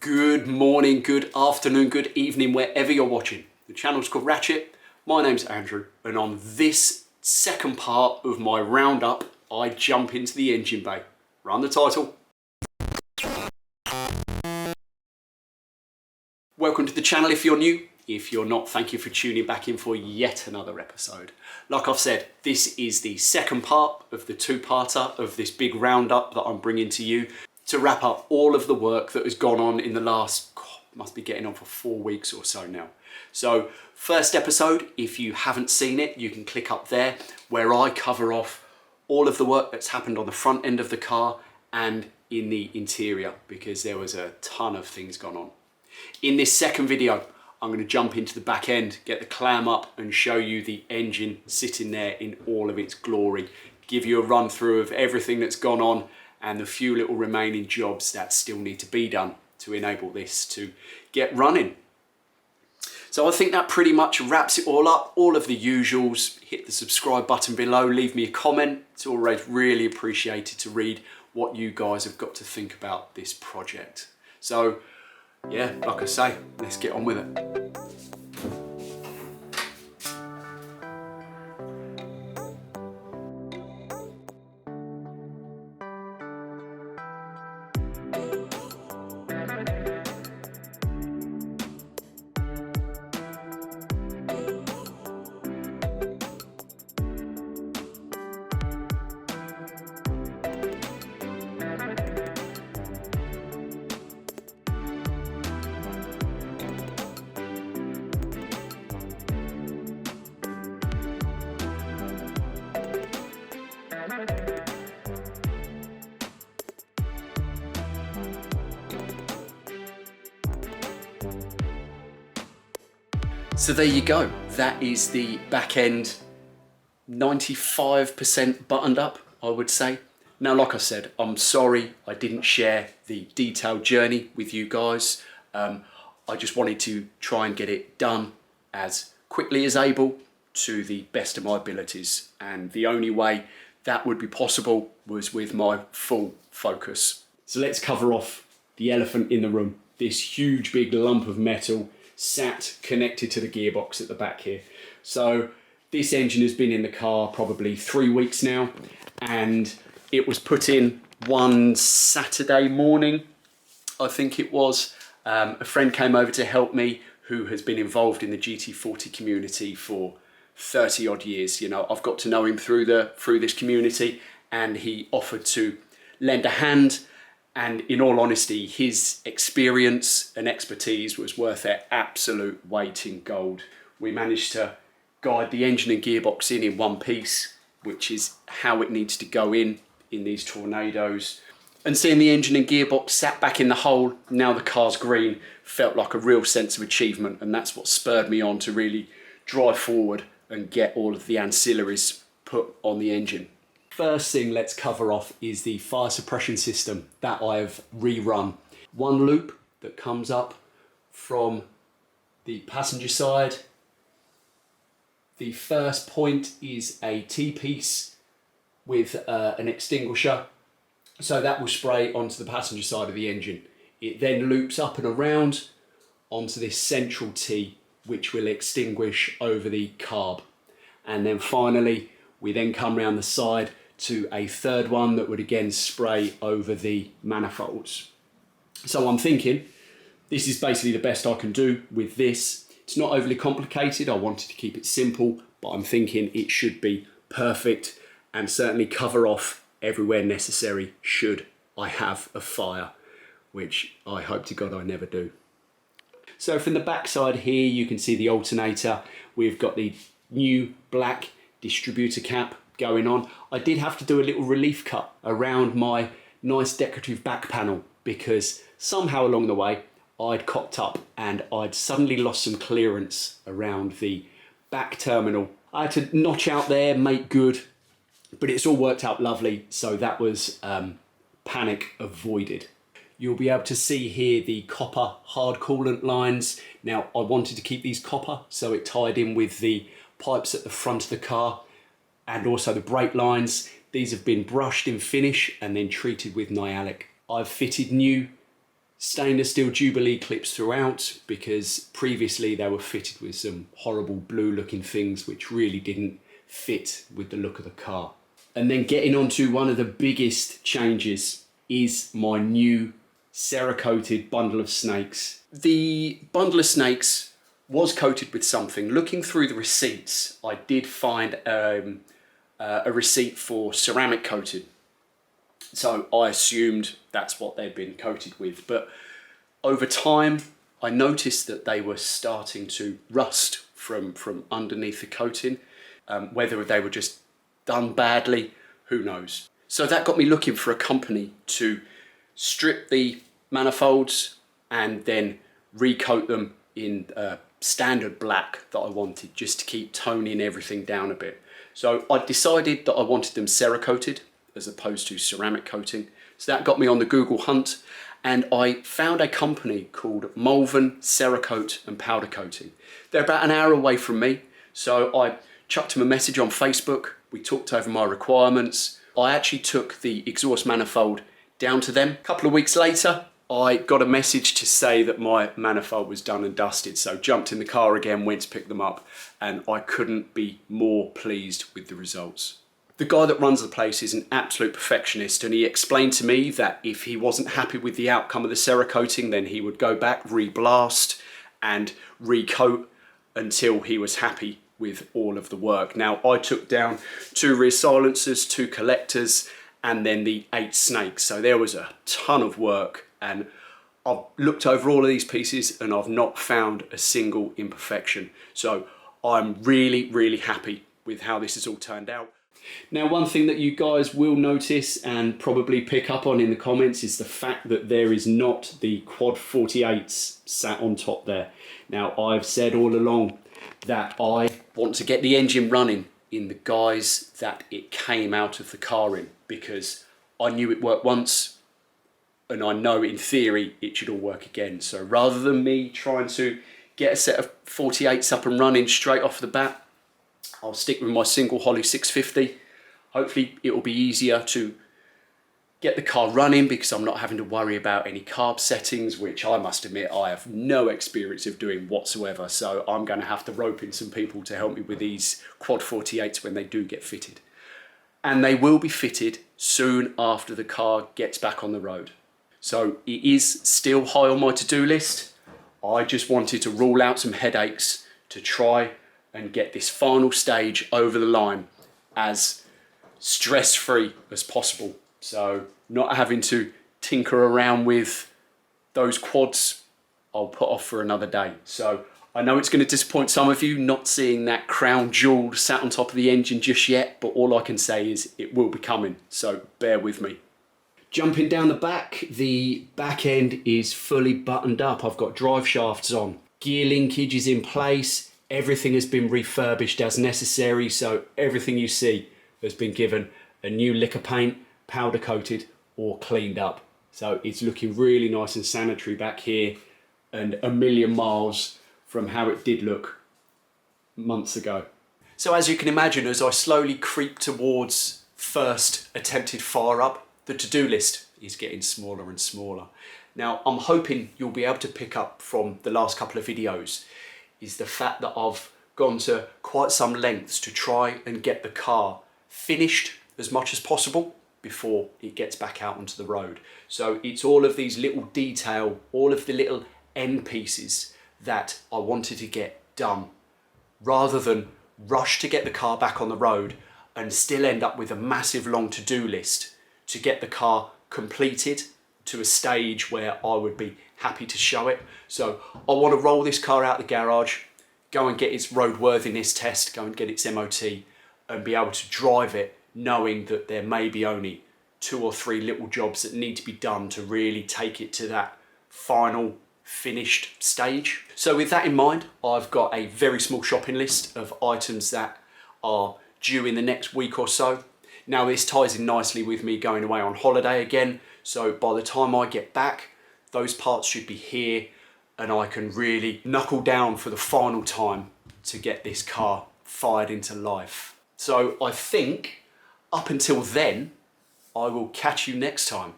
Good morning, good afternoon, good evening, wherever you're watching. The channel's called Ratchet. My name's Andrew, and on this second part of my roundup, I jump into the engine bay. Run the title. Welcome to the channel if you're new. If you're not, thank you for tuning back in for yet another episode. Like I've said, this is the second part of the two-parter of this big roundup that I'm bringing to you to wrap up all of the work that has gone on in the last, must be getting on for 4 weeks or so now. So first episode, if you haven't seen it, you can click up there where I cover off all of the work that's happened on the front end of the car and in the interior, because there was a ton of things gone on. In this second video, I'm going to jump into the back end, get the clam up and show you the engine sitting there in all of its glory. Give you a run through of everything that's gone on and the few little remaining jobs that still need to be done to enable this to get running. So I think that pretty much wraps it all up. All of the usuals. Hit the subscribe button below, leave me a comment. It's always really appreciated to read what you guys have got to think about this project. So yeah, like I say, let's get on with it. So there you go, that is the back end 95% buttoned up, I would say. Now, like I said, I'm sorry I didn't share the detailed journey with you guys. I just wanted to try and get it done as quickly as able to the best of my abilities. And the only way that would be possible was with my full focus. So let's cover off the elephant in the room, this huge big lump of metal sat connected to the gearbox at the back here. So this engine has been in the car probably 3 weeks now, and it was put in one Saturday morning, I think it was. A friend came over to help me who has been involved in the GT40 community for 30 odd years. You know, I've got to know him through this community, and he offered to lend a hand. And in all honesty, his experience and expertise was worth their absolute weight in gold. We managed to guide the engine and gearbox in one piece, which is how it needs to go in these tornadoes. And seeing the engine and gearbox sat back in the hole, now the car's green, felt like a real sense of achievement. And that's what spurred me on to really drive forward and get all of the ancillaries put on the engine. First thing let's cover off is the fire suppression system that I've rerun. One loop that comes up from the passenger side. The first point is a T-piece with an extinguisher, so that will spray onto the passenger side of the engine. It then loops up and around onto this central T, which will extinguish over the carb. And then finally, we then come round the side to a third one that would again spray over the manifolds. So I'm thinking this is basically the best I can do with this. It's not overly complicated. I wanted to keep it simple, but I'm thinking it should be perfect and certainly cover off everywhere necessary should I have a fire, which I hope to God I never do. So from the back side here, you can see the alternator. We've got the new black distributor cap going on. I did have to do a little relief cut around my nice decorative back panel because somehow along the way I'd cocked up and I'd suddenly lost some clearance around the back terminal. I had to notch out there, make good, but it's all worked out lovely, so that was panic avoided. You'll be able to see here the copper hard coolant lines. Now I wanted to keep these copper so it tied in with the pipes at the front of the car, and also the brake lines. These have been brushed in finish and then treated with Nyalic. I've fitted new Stainless steel Jubilee clips throughout, because previously they were fitted with some horrible blue looking things which really didn't fit with the look of the car. And then getting on to one of the biggest changes is my new Cerakoted bundle of snakes. The bundle of snakes was coated with something. Looking through the receipts, I did find a receipt for ceramic coated. So I assumed that's what they'd been coated with. But over time, I noticed that they were starting to rust from underneath the coating. Whether they were just done badly, who knows. So that got me looking for a company to strip the manifolds and then recoat them in standard black that I wanted, just to keep toning everything down a bit. So I decided that I wanted them cerakoted as opposed to ceramic coating. So that got me on the Google hunt, and I found a company called Malvern Cerakote and Powder Coating. They're about an hour away from me, so I chucked them a message on Facebook. We talked over my requirements. I actually took the exhaust manifold down to them. A couple of weeks later, I got a message to say that my manifold was done and dusted, so jumped in the car again, went to pick them up, and I couldn't be more pleased with the results. The guy that runs the place is an absolute perfectionist, and he explained to me that if he wasn't happy with the outcome of the cerakoting, then he would go back, re-blast and recoat until he was happy with all of the work. Now, I took down 2 rear silencers, 2 collectors, and then the 8 snakes. So there was a ton of work, and I've looked over all of these pieces and I've not found a single imperfection. So I'm really, really happy with how this has all turned out. Now, one thing that you guys will notice and probably pick up on in the comments is the fact that there is not the quad 48s sat on top there. Now, I've said all along that I want to get the engine running in the guise that it came out of the car in, because I knew it worked once and I know in theory it should all work again. So rather than me trying to get a set of 48s up and running straight off the bat, I'll stick with my single Holly 650. Hopefully it will be easier to get the car running because I'm not having to worry about any carb settings, which I must admit I have no experience of doing whatsoever. So I'm going to have to rope in some people to help me with these quad 48s when they do get fitted. And they will be fitted soon after the car gets back on the road. So it is still high on my to-do list. I just wanted to rule out some headaches to try and get this final stage over the line as stress-free as possible. So not having to tinker around with those quads, I'll put off for another day. So I know it's going to disappoint some of you not seeing that crown jewel sat on top of the engine just yet, but all I can say is it will be coming, so bear with me. Jumping down the back end is fully buttoned up. I've got drive shafts on, gear linkage is in place, everything has been refurbished as necessary, so everything you see has been given a new lick of paint, powder coated or cleaned up. So it's looking really nice and sanitary back here, and a million miles from how it did look months ago. So as you can imagine, as I slowly creep towards first attempted fire up, the to-do list is getting smaller and smaller. Now, I'm hoping you'll be able to pick up from the last couple of videos is the fact that I've gone to quite some lengths to try and get the car finished as much as possible before it gets back out onto the road. So it's all of these little detail, all of the little end pieces that I wanted to get done rather than rush to get the car back on the road and still end up with a massive long to-do list to get the car completed to a stage where I would be happy to show it. So I want to roll this car out the garage, go and get its roadworthiness test, go and get its MOT, and be able to drive it knowing that there may be only 2 or 3 little jobs that need to be done to really take it to that final finished stage. So with that in mind, I've got a very small shopping list of items that are due in the next week or so. Now this ties in nicely with me going away on holiday again, so by the time I get back, those parts should be here and I can really knuckle down for the final time to get this car fired into life. So I think up until then, I will catch you next time.